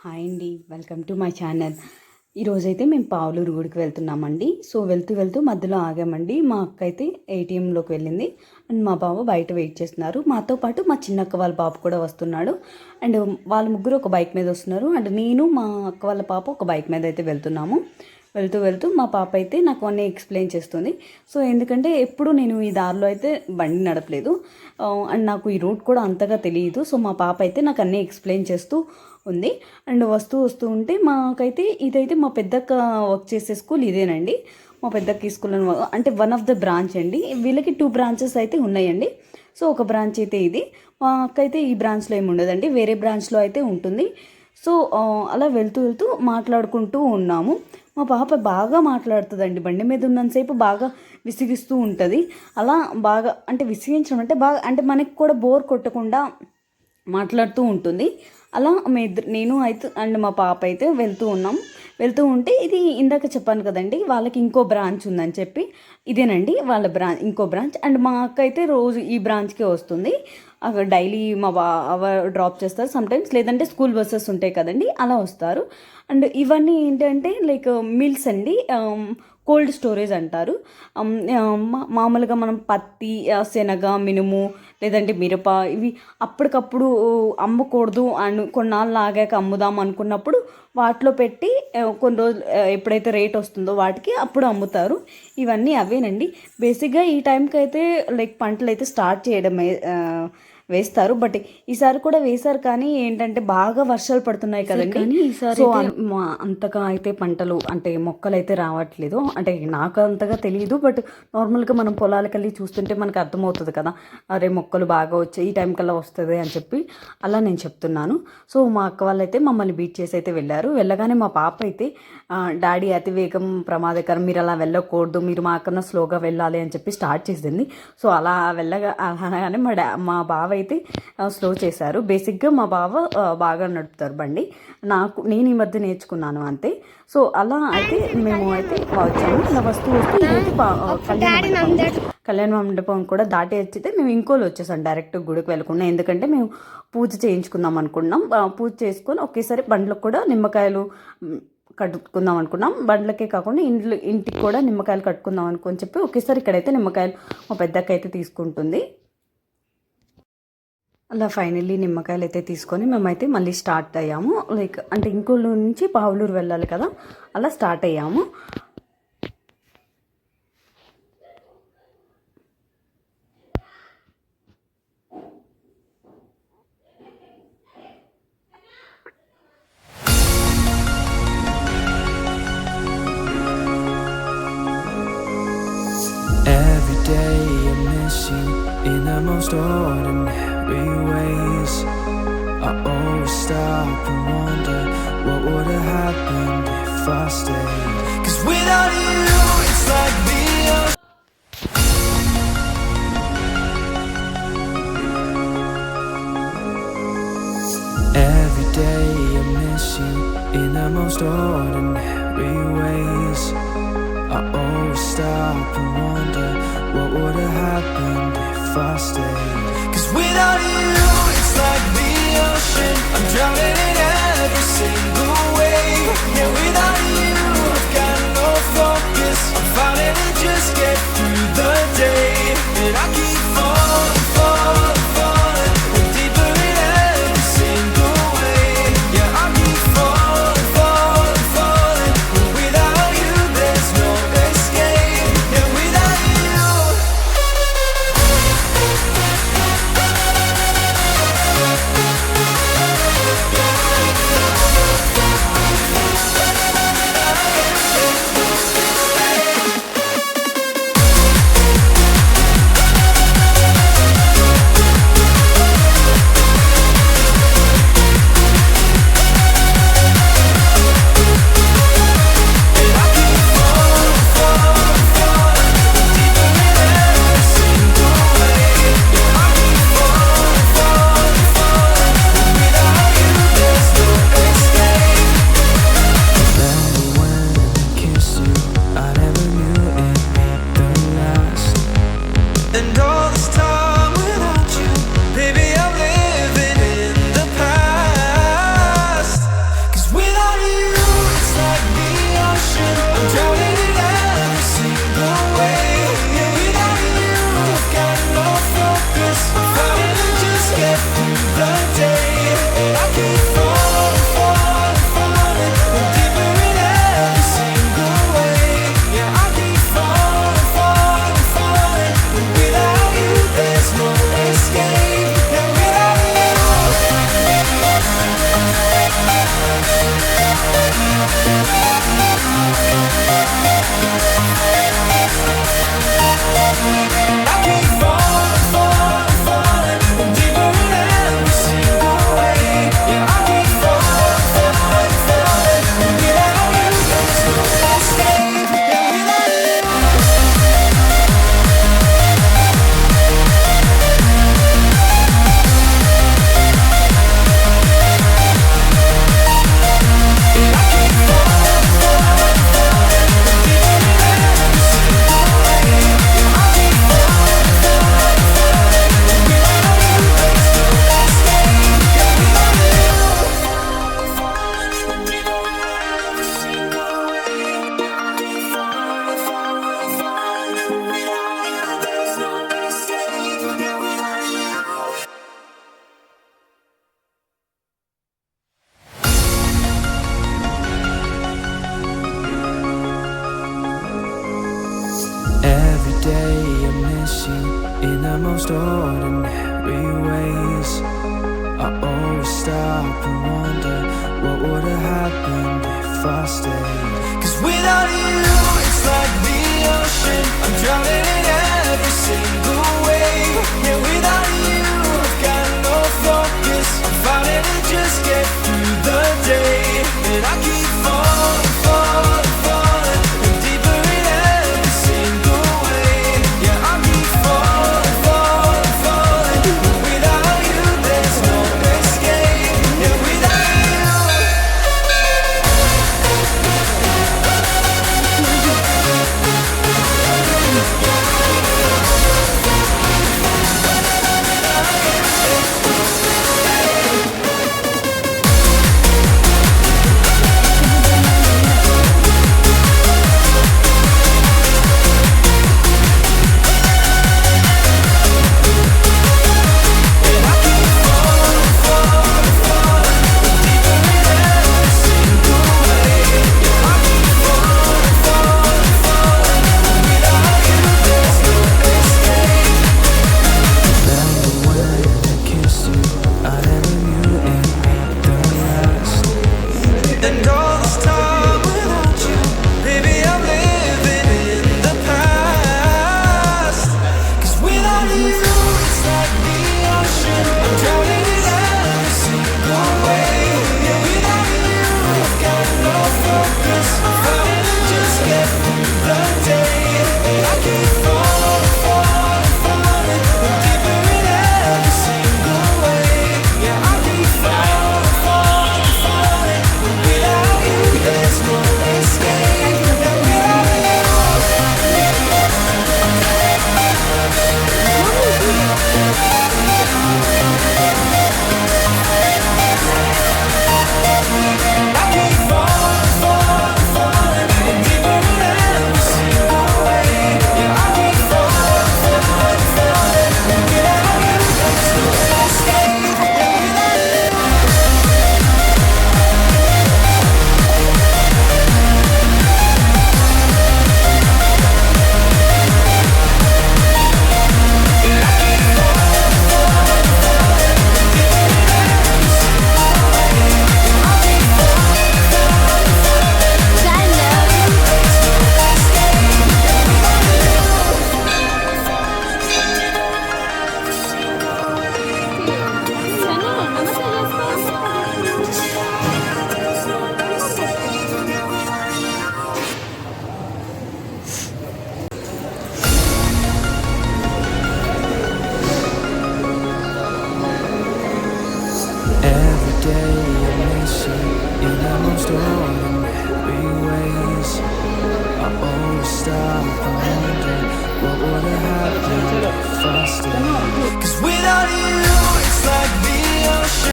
Hi అండి, welcome to my channel. ఈరోజైతే మేము పావులూరు గుడికి వెళ్తున్నామండి. సో వెళ్తూ వెళ్తూ మధ్యలో ఆగామండి. మా అక్క అయితే ఏటీఎంలోకి వెళ్ళింది అండ్ మా బావ బయట వెయిట్ చేస్తున్నారు. మాతో పాటు మా చిన్నక్క వాళ్ళ పాప కూడా వస్తున్నాడు. అండ్ వాళ్ళ ముగ్గురు ఒక బైక్ మీద వస్తున్నారు. అండ్ నేను మా అక్క వాళ్ళ పాప ఒక బైక్ మీద అయితే వెళ్తున్నాము. వెళ్తూ వెళ్తూ మా పాప అయితే నాకు అన్నీ ఎక్స్ప్లెయిన్ చేస్తుంది. సో ఎందుకంటే ఎప్పుడు నేను ఈ దారిలో అయితే బండి నడపలేదు అండ్ నాకు ఈ రూట్ కూడా అంతగా తెలియదు. సో మా పాప అయితే నాకు అన్నీ ఎక్స్ప్లెయిన్ చేస్తూ ఉంది. అండ్ వస్తూ వస్తూ ఉంటే మాకైతే ఇదైతే మా పెద్దక్క వర్క్ చేసే స్కూల్ ఇదేనండి. మా పెద్దక్క స్కూల్ అంటే వన్ ఆఫ్ ద బ్రాంచ్ అండి. వీళ్ళకి 2 బ్రాంచెస్ అయితే ఉన్నాయండి. సో ఒక బ్రాంచ్ అయితే ఇది. మా అక్క అయితే ఈ బ్రాంచ్లో ఏమి ఉండదండి, వేరే బ్రాంచ్లో అయితే ఉంటుంది. సో అలా వెళ్తూ వెళ్తూ మాట్లాడుకుంటూ ఉన్నాము. మా పాప బాగా మాట్లాడుతుందండి, బండి మీద ఉన్నంతసేపు బాగా విసిగిస్తూ ఉంటుంది. అలా బాగా అంటే విసిగించడం అంటే బాగా అంటే మనకి కూడా బోర్ కొట్టకుండా మాట్లాడుతూ ఉంటుంది. అలా నేను అయితే అండ్ మా పాప అయితే వెళ్తూ ఉంటే ఇది ఇందాక చెప్పాను కదండి, వాళ్ళకి ఇంకో బ్రాంచ్ ఉందని చెప్పి ఇదేనండి వాళ్ళ ఇంకో బ్రాంచ్. అండ్ మా అక్క అయితే రోజు ఈ బ్రాంచ్కే వస్తుంది. అక్కడ డైలీ మా బావ డ్రాప్ చేస్తారు సమ్టైమ్స్, లేదంటే స్కూల్ బస్సెస్ ఉంటాయి కదండి, అలా వస్తారు. అండ్ ఇవన్నీ ఏంటంటే లైక్ మిల్స్ అండి, కోల్డ్ స్టోరేజ్ అంటారు. మామూలుగా మనం పత్తి, శనగ, మినుము లేదంటే మిరప ఇవి అప్పటికప్పుడు అమ్మకూడదు అని కొన్నాళ్ళు ఆగాక అమ్ముదాం అనుకున్నప్పుడు వాటిలో పెట్టి కొన్ని రోజులు ఎప్పుడైతే రేట్ వస్తుందో వాటికి అప్పుడు అమ్ముతారు. ఇవన్నీ అవేనండి. బేసిక్గా ఈ టైంకి అయితే లైక్ పంటలు అయితే స్టార్ట్ చేయడమే వేస్తారు. బట్ ఈసారి కూడా వేశారు, కానీ ఏంటంటే బాగా వర్షాలు పడుతున్నాయి కదండి. ఈసారి అంతగా అయితే పంటలు అంటే మొక్కలు అయితే రావట్లేదు. అంటే నాకు అంతగా తెలియదు, బట్ నార్మల్గా మనం పొలాలకు వెళ్ళి చూస్తుంటే మనకు అర్థమవుతుంది కదా, అరే మొక్కలు బాగా వచ్చాయి ఈ టైం కల్లా వస్తుంది అని చెప్పి అలా నేను చెప్తున్నాను. సో మా అక్క వాళ్ళు అయితే మమ్మల్ని బీట్ చేసి అయితే వెళ్ళారు. వెళ్ళగానే మా పాప అయితే డాడీ అతి వేగం ప్రమాదకరం, మీరు అలా వెళ్ళకూడదు, మీరు మాకన్నా స్లోగా వెళ్ళాలి అని చెప్పి స్టార్ట్ చేసింది. సో అలా అనగానే మా బావ అయితే స్లో చేశారు. బేసిక్గా మా బావ బాగా నడుపుతారు బండి, నేను ఈ మధ్య నేర్చుకున్నాను అంతే. సో అలా అయితే మేము అయితే వచ్చాము. అలా వస్తూ ఈరోజు కళ్యాణ మండపం కూడా దాటి వచ్చితే మేము ఇంకోలు వచ్చేసాం, డైరెక్ట్ గుడికి వెళ్ళకుండా. ఎందుకంటే మేము పూజ చేయించుకుందాం అనుకున్నాం. పూజ చేసుకొని ఒకేసారి బండ్లకు కూడా నిమ్మకాయలు కట్టుకుందాం అనుకున్నాం. బండ్లకే కాకుండా ఇంటికి కూడా నిమ్మకాయలు కట్టుకుందాం అనుకుని చెప్పి ఒకేసారి ఇక్కడైతే నిమ్మకాయలు మా పెద్దక్క అయితే తీసుకుంటుంది. అలా ఫైనల్లీ నిమ్మకాయలు అయితే తీసుకొని మేమైతే మళ్ళీ స్టార్ట్ అయ్యాము. లైక్ అంటే ఇంకోళ్ళు నుంచి పావులూరు వెళ్ళాలి కదా, అలా స్టార్ట్ అయ్యాము. Every day I miss you in the most ordinary ways. I always stop and wonder what would have happened if I stayed. 'Cause without you, it's like the ocean. Every day I miss you in the most ordinary ways. I always stop and wonder what would have happened if I stayed. 'Cause without you, it's like the ocean, I'm drowning in every single wave. Yeah, without you, I've got no focus, I'm fighting to just get through the day. And I keep falling, falling, falling, and deeper in every single way. Yeah, I keep falling, falling, falling, but without you there's no escape. Yeah, without you. the most ordinary ways. I always stop and wonder what would have happened if I stayed. 'Cause without you, it's like the ocean, I'm drowning in every single wave. Yeah, without you, I've got no focus, I'm fighting to just get through the day. And I keep falling, falling, falling, and deeper in every single way. Yeah, I keep falling, falling, falling, but without you there's no escape. Yeah, without you. And all this time without you, baby, I'm living in the past. 'Cause without you, it's like the ocean, I'm drowning in every single way. Yeah, without you, I've got no focus, I'm fighting to just get through the day. And I keep falling, falling, falling, and deeper in every single way. Yeah, I keep falling, falling, falling, but without you there's no escape. Yeah, without you. I keep falling, falling, falling, and deeper in every single way. Yeah, I keep falling, falling, falling, and without you there's no escape. Yeah, without you. Every day I miss you in the most ordinary ways. I always stop and wonder what would have happened if I stayed. 'Cause without you, it's like the ocean.